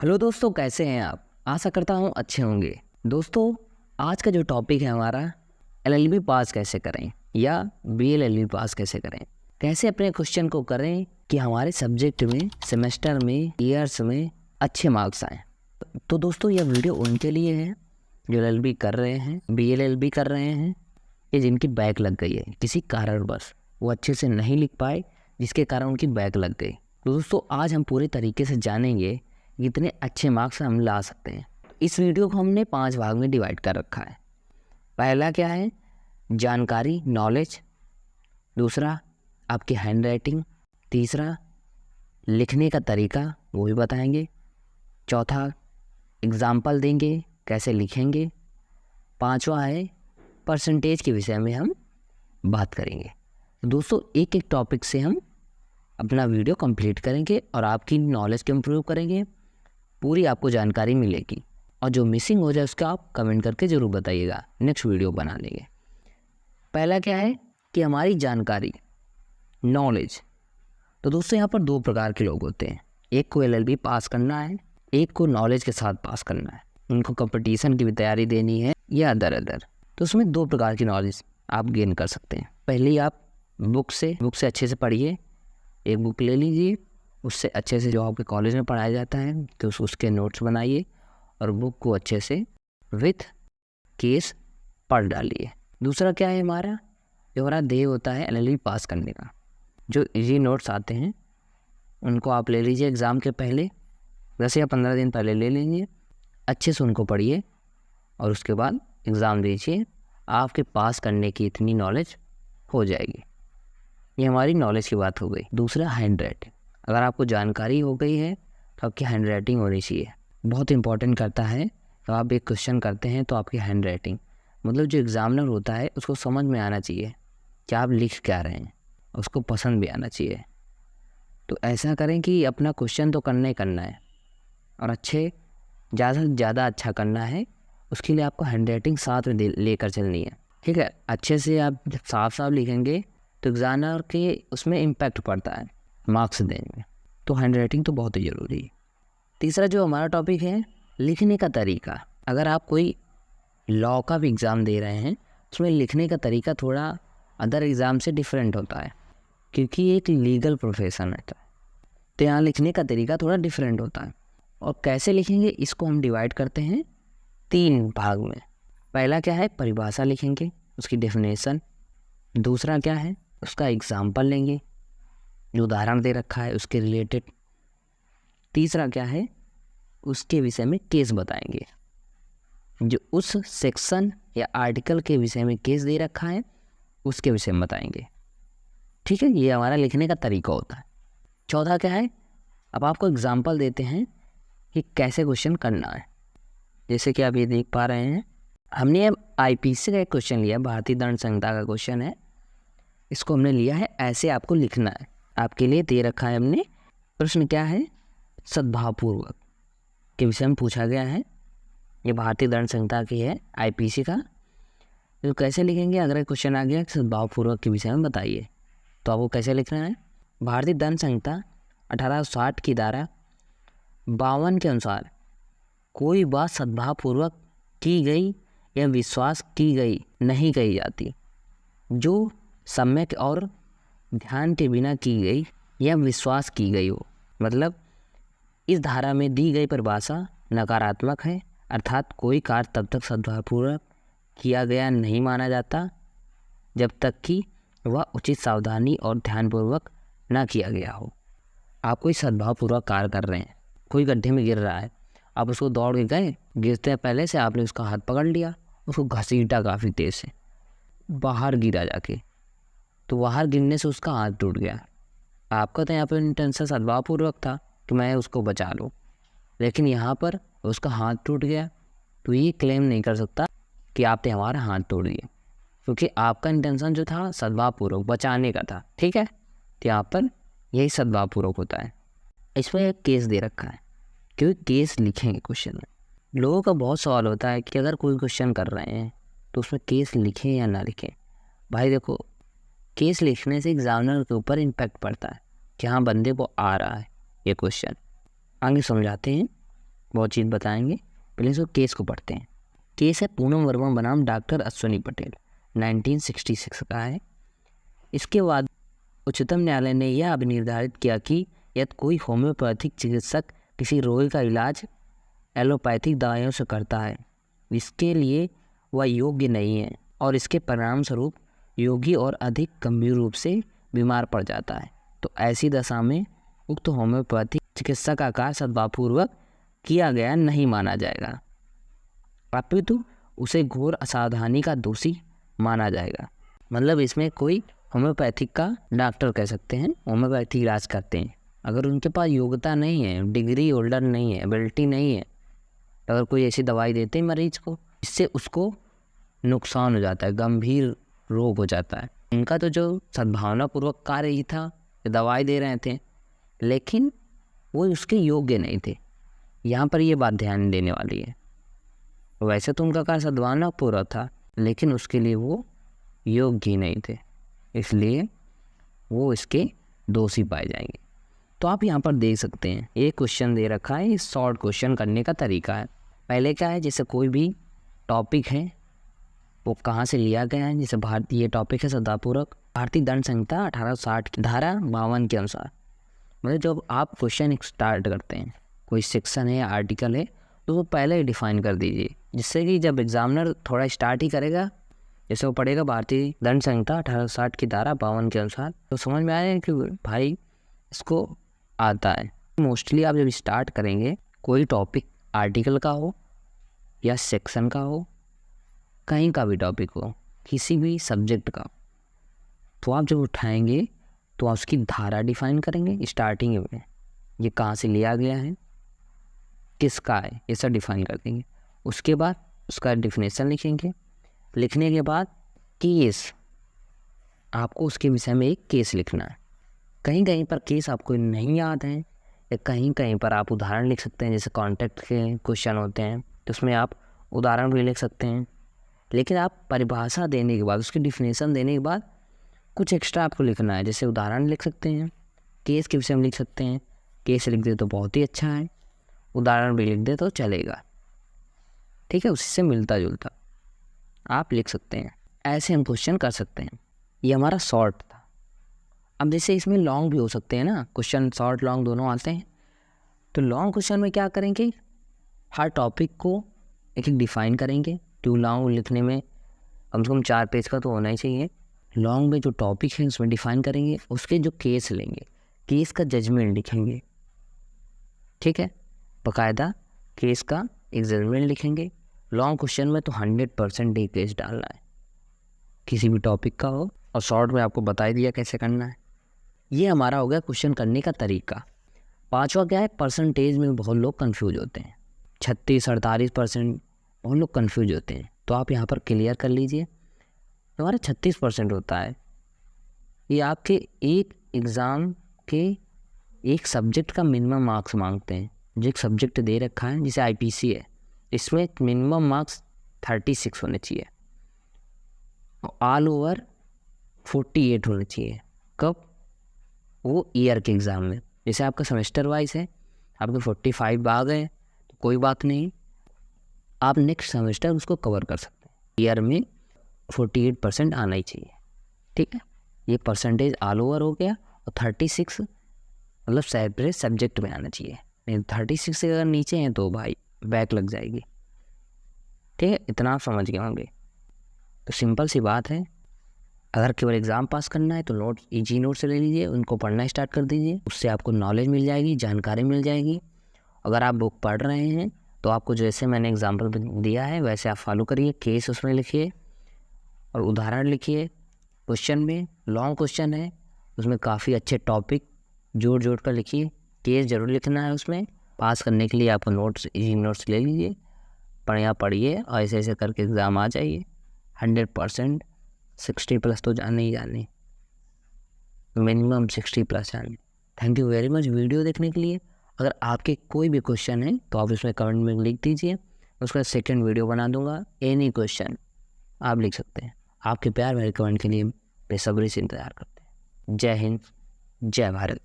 Hello दोस्तों, कैसे हैं आप। आशा करता हूँ अच्छे होंगे। दोस्तों, आज का जो टॉपिक है हमारा, एलएलबी पास कैसे करें या बीएलएलबी पास कैसे करें, कैसे अपने क्वेश्चन को करें कि हमारे सब्जेक्ट में, सेमेस्टर में, ईयर्स में अच्छे मार्क्स आएँ। तो दोस्तों, यह वीडियो उनके लिए है जो एलएलबी कर रहे हैं, बीएलएलबी कर रहे हैं, या जिनकी बैक लग गई है किसी कारणवश, वो अच्छे से नहीं लिख पाए जिसके कारण उनकी बैक लग गई। तो दोस्तों, आज हम पूरे तरीके से जानेंगे कितने अच्छे मार्क्स हम ला सकते हैं। इस वीडियो को हमने 5 भाग में डिवाइड कर रखा है। पहला क्या है, जानकारी, नॉलेज। दूसरा, आपकी हैंड राइटिंग। तीसरा, लिखने का तरीका, वो भी बताएंगे। चौथा, एग्जाम्पल देंगे कैसे लिखेंगे। पांचवा है परसेंटेज के विषय में हम बात करेंगे। दोस्तों, एक एक टॉपिक से हम अपना वीडियो कंप्लीट करेंगे और आपकी नॉलेज को इम्प्रूव करेंगे। पूरी आपको जानकारी मिलेगी और जो मिसिंग हो जाए उसका आप कमेंट करके ज़रूर बताइएगा, नेक्स्ट वीडियो बना लेंगे। पहला क्या है कि हमारी जानकारी, नॉलेज। तो दोस्तों, यहाँ पर 2 प्रकार के लोग होते हैं। एक को एलएलबी पास करना है, एक को नॉलेज के साथ पास करना है। उनको कंपटीशन की भी तैयारी देनी है या अदर। तो उसमें 2 प्रकार की नॉलेज आप गेन कर सकते हैं। पहले आप बुक से अच्छे से पढ़िए। एक बुक ले लीजिए, उससे अच्छे से जो आपके कॉलेज में पढ़ाया जाता है तो उसके नोट्स बनाइए और बुक को अच्छे से विथ केस पढ़ डालिए। दूसरा क्या है, जो हमारा ध्येय होता है एलएलबी पास करने का, जो इजी नोट्स आते हैं उनको आप ले लीजिए। एग्ज़ाम के पहले 10 या 15 दिन पहले ले लीजिए, अच्छे से उनको पढ़िए और उसके बाद एग्ज़ाम दीजिए। आपके पास करने की इतनी नॉलेज हो जाएगी। ये हमारी नॉलेज की बात हो गई। दूसरा, हैंड राइटिंग। अगर आपको जानकारी हो गई है तो आपकी हैंड राइटिंग होनी चाहिए। बहुत इंपॉर्टेंट करता है। तो आप एक क्वेश्चन करते हैं तो आपकी हैंड राइटिंग, मतलब जो एग्ज़ामिनर होता है उसको समझ में आना चाहिए कि आप लिख क्या रहे हैं, उसको पसंद भी आना चाहिए। तो ऐसा करें कि अपना क्वेश्चन तो करना ही करना है और ज़्यादा से ज़्यादा अच्छा करना है। उसके लिए आपको हैंड राइटिंग साथ में लेकर चलनी है, ठीक है। अच्छे से आप जब साफ लिखेंगे तो एग्जामिनर के उसमें इम्पैक्ट पड़ता है मार्क्स देने में। तो हैंड राइटिंग तो बहुत ही ज़रूरी है। तीसरा जो हमारा टॉपिक है, लिखने का तरीका। अगर आप कोई लॉ का भी एग्ज़ाम दे रहे हैं उसमें लिखने का तरीका थोड़ा अदर एग्ज़ाम से डिफरेंट होता है, क्योंकि ये एक लीगल प्रोफेशन है। तो यहाँ लिखने का तरीका थोड़ा डिफरेंट होता है। और कैसे लिखेंगे इसको हम डिवाइड करते हैं 3 भाग में। पहला क्या है, परिभाषा लिखेंगे, उसकी डेफिनेशन। दूसरा क्या है, उसका एग्जाम्पल लेंगे, जो उदाहरण दे रखा है उसके रिलेटेड। तीसरा क्या है, उसके विषय में केस बताएंगे, जो उस सेक्शन या आर्टिकल के विषय में केस दे रखा है उसके विषय में बताएंगे, ठीक है। ये हमारा लिखने का तरीका होता है। चौथा क्या है, अब आपको एग्जाम्पल देते हैं कि कैसे क्वेश्चन करना है। जैसे कि आप ये देख पा रहे हैं, हमने अब आईपीसी का एक क्वेश्चन लिया, भारतीय दंड संहिता का क्वेश्चन है। इसको हमने लिया है, ऐसे आपको लिखना है। आपके लिए दे रखा है हमने। प्रश्न क्या है, सद्भावपूर्वक के विषय में पूछा गया है। ये भारतीय दंड संहिता की है, आईपीसी का। तो कैसे लिखेंगे, अगर क्वेश्चन आ गया सद्भावपूर्वक के विषय में बताइए, तो आपको कैसे लिखना है। भारतीय दंड संहिता 1860 की धारा 52 के अनुसार कोई बात सद्भावपूर्वक की गई या विश्वास की गई नहीं कही जाती, जो सम्यक और ध्यान के बिना की गई या विश्वास की गई हो। मतलब इस धारा में दी गई परिभाषा नकारात्मक है, अर्थात कोई कार्य तब तक सद्भावपूर्वक किया गया नहीं माना जाता जब तक कि वह उचित सावधानी और ध्यानपूर्वक न किया गया हो। आप कोई सद्भावपूर्वक कार्य कर रहे हैं, कोई गड्ढे में गिर रहा है, आप उसको दौड़ के गए, गिरते पहले से आपने उसका हाथ पकड़ लिया, उसको घसीटा काफ़ी तेज़ से, बाहर गिरा जाके, तो बाहर गिरने से उसका हाथ टूट गया। आपका तो यहाँ पर इंटेंशन सद्भावपूर्वक था कि मैं उसको बचा लूँ, लेकिन यहाँ पर उसका हाथ टूट गया, तो ये क्लेम नहीं कर सकता कि आपने हमारा हाथ तोड़ दिया, क्योंकि आपका इंटेंशन जो था सद्भावपूर्वक बचाने का था, ठीक है। तो यहाँ पर यही सद्भावपूर्वक होता है। इसमें एक केस दे रखा है, क्योंकि केस लिखेंगे क्वेश्चन में। लोगों का बहुत सवाल होता है कि अगर कोई क्वेश्चन कर रहे हैं तो उसमें केस लिखें या ना लिखें। भाई देखो, केस लिखने से एग्जामिनर के ऊपर इम्पैक्ट पड़ता है कि हाँ, बंदे को आ रहा है ये क्वेश्चन। आगे समझाते हैं बहुत चीज़ बताएंगे। पहले इसको केस को पढ़ते हैं। केस है पूनम वर्मा बनाम डॉक्टर अश्विनी पटेल, 1966 का है। इसके बाद उच्चतम न्यायालय ने यह अब निर्धारित किया कि यदि कोई होम्योपैथिक चिकित्सक किसी रोगी का इलाज एलोपैथिक दवाइयों से करता है, इसके लिए वह योग्य नहीं है और इसके परिणाम स्वरूप रोगी और अधिक गंभीर रूप से बीमार पड़ जाता है, तो ऐसी दशा में उक्त होम्योपैथिक चिकित्सा का कार्य सद्भावपूर्वक किया गया नहीं माना जाएगा, अपितु उसे घोर असावधानी का दोषी माना जाएगा। मतलब इसमें कोई होम्योपैथिक का डॉक्टर कह सकते हैं, होम्योपैथिक इलाज करते हैं, अगर उनके पास योग्यता नहीं है, डिग्री होल्डर नहीं है, एबिलिटी नहीं है, तो अगर कोई ऐसी दवाई देते हैं मरीज को, इससे उसको नुकसान हो जाता है, गंभीर रोग हो जाता है। उनका तो जो सद्भावनापूर्वक कार्य ही था, दवाई दे रहे थे, लेकिन वो उसके योग्य नहीं थे। यहाँ पर ये बात ध्यान देने वाली है। वैसे तो उनका कार्य सद्भावनापूर्वक था, लेकिन उसके लिए वो योग्य ही नहीं थे, इसलिए वो इसके दोषी पाए जाएंगे। तो आप यहाँ पर देख सकते हैं एक क्वेश्चन दे रखा है, इस शॉर्ट क्वेश्चन करने का तरीका है। पहले क्या है, जैसे कोई भी टॉपिक है वो कहाँ से लिया गया है, जैसे भारतीय टॉपिक है सद्भावपूर्वक भारतीय दंड संहिता 1860 की धारा 52 के अनुसार। मतलब जब आप क्वेश्चन स्टार्ट करते हैं, कोई सेक्शन है या आर्टिकल है, तो वो पहले ही डिफाइन कर दीजिए, जिससे कि जब एग्जामिनर थोड़ा स्टार्ट ही करेगा, जैसे वो पढ़ेगा भारतीय दंड संहिता 1860 की धारा 52 के अनुसार, तो समझ में आएगा कि भाई इसको आता है। मोस्टली आप जब स्टार्ट करेंगे, कोई टॉपिक आर्टिकल का हो या सेक्शन का हो, कहीं का भी टॉपिक हो, किसी भी सब्जेक्ट का, तो आप जब उठाएंगे तो आप उसकी धारा डिफाइन करेंगे स्टार्टिंग में, ये कहाँ से लिया गया है, किसका है, ये सब डिफाइन कर देंगे। उसके बाद उसका डेफिनेशन लिखेंगे। लिखने के बाद केस, आपको उसके विषय में एक केस लिखना है। कहीं कहीं पर केस आपको नहीं याद है, या कहीं कहीं पर आप उदाहरण लिख सकते हैं, जैसे कॉन्टेक्ट के क्वेश्चन होते हैं तो उसमें आप उदाहरण भी लिख सकते हैं। लेकिन आप परिभाषा देने के बाद, उसकी डिफिनेशन देने के बाद कुछ एक्स्ट्रा आपको लिखना है, जैसे उदाहरण लिख सकते हैं, केस के विषय में लिख सकते हैं। केस लिख दे तो बहुत ही अच्छा है, उदाहरण भी लिख दे तो चलेगा, ठीक है, उसी से मिलता जुलता आप लिख सकते हैं। ऐसे हम क्वेश्चन कर सकते हैं। ये हमारा शॉर्ट था। अब जैसे इसमें लॉन्ग भी हो सकते हैं ना, क्वेश्चन शॉर्ट लॉन्ग दोनों आते हैं। तो लॉन्ग क्वेश्चन में क्या करेंगे, हर टॉपिक को एक एक डिफाइन करेंगे। टू लॉन्ग लिखने में कम से कम 4 पेज का तो होना ही चाहिए। लॉन्ग में जो टॉपिक है उसमें डिफाइन करेंगे, उसके जो केस लेंगे, केस का जजमेंट लिखेंगे, ठीक है, बाकायदा केस का एक जजमेंट लिखेंगे। लॉन्ग क्वेश्चन में तो 100% ही केस डालना है, किसी भी टॉपिक का हो, और शॉर्ट में आपको बता ही दिया कैसे करना है। ये हमारा हो गया क्वेश्चन करने का तरीका। 5वां क्या है, परसेंटेज में बहुत लोग कंफ्यूज होते हैं, 36-48% बहुत लोग कंफ्यूज होते हैं, तो आप यहाँ पर क्लियर कर लीजिए। हमारा 36% होता है, ये आपके एक एग्ज़ाम के एक सब्जेक्ट का मिनिमम मार्क्स मांगते हैं। जो एक सब्जेक्ट दे रखा है, जैसे आईपीसी है, इसमें मिनिमम मार्क्स 36 होने चाहिए और ऑल ओवर 48 होने चाहिए। कब, वो ईयर के एग्ज़ाम में। जैसे आपका सेमेस्टर वाइज है, आपके 45 आ गए तो कोई बात नहीं, आप नेक्स्ट सेमेस्टर उसको कवर कर सकते हैं। ईयर में 48% आना ही चाहिए, ठीक है। ये परसेंटेज ऑल ओवर हो गया, और 36 मतलब सेपरेट सब्जेक्ट में आना चाहिए। नहीं 36 से अगर नीचे हैं तो भाई बैक लग जाएगी, ठीक है, इतना आप समझ गए होंगे। तो सिंपल सी बात है, अगर केवल एग्ज़ाम पास करना है तो नोट्स, ईजी नोट से ले लीजिए, उनको पढ़ना स्टार्ट कर दीजिए, उससे आपको नॉलेज मिल जाएगी, जानकारी मिल जाएगी। अगर आप बुक पढ़ रहे हैं तो आपको जैसे मैंने एग्जांपल दिया है वैसे आप फॉलो करिए, केस उसमें लिखिए और उदाहरण लिखिए। क्वेश्चन में लॉन्ग क्वेश्चन है, उसमें काफ़ी अच्छे टॉपिक जोड़ कर लिखिए, केस ज़रूर लिखना है उसमें। पास करने के लिए आपको नोट्स, ईजी नोट्स ले लीजिए, बढ़िया पढ़िए और ऐसे ऐसे करके एग्ज़ाम आ जाइए। 100% 60+ तो जाने ही जाने, मिनिमम 60+ जाने। Thank you very much video देखने के लिए। अगर आपके कोई भी क्वेश्चन है तो आप इसमें कमेंट में लिख दीजिए, उसका सेकंड वीडियो बना दूंगा। एनी क्वेश्चन आप लिख सकते हैं। आपके प्यार भरे कमेंट के लिए बेसब्री से इंतज़ार करते हैं। जय हिंद, जय भारत।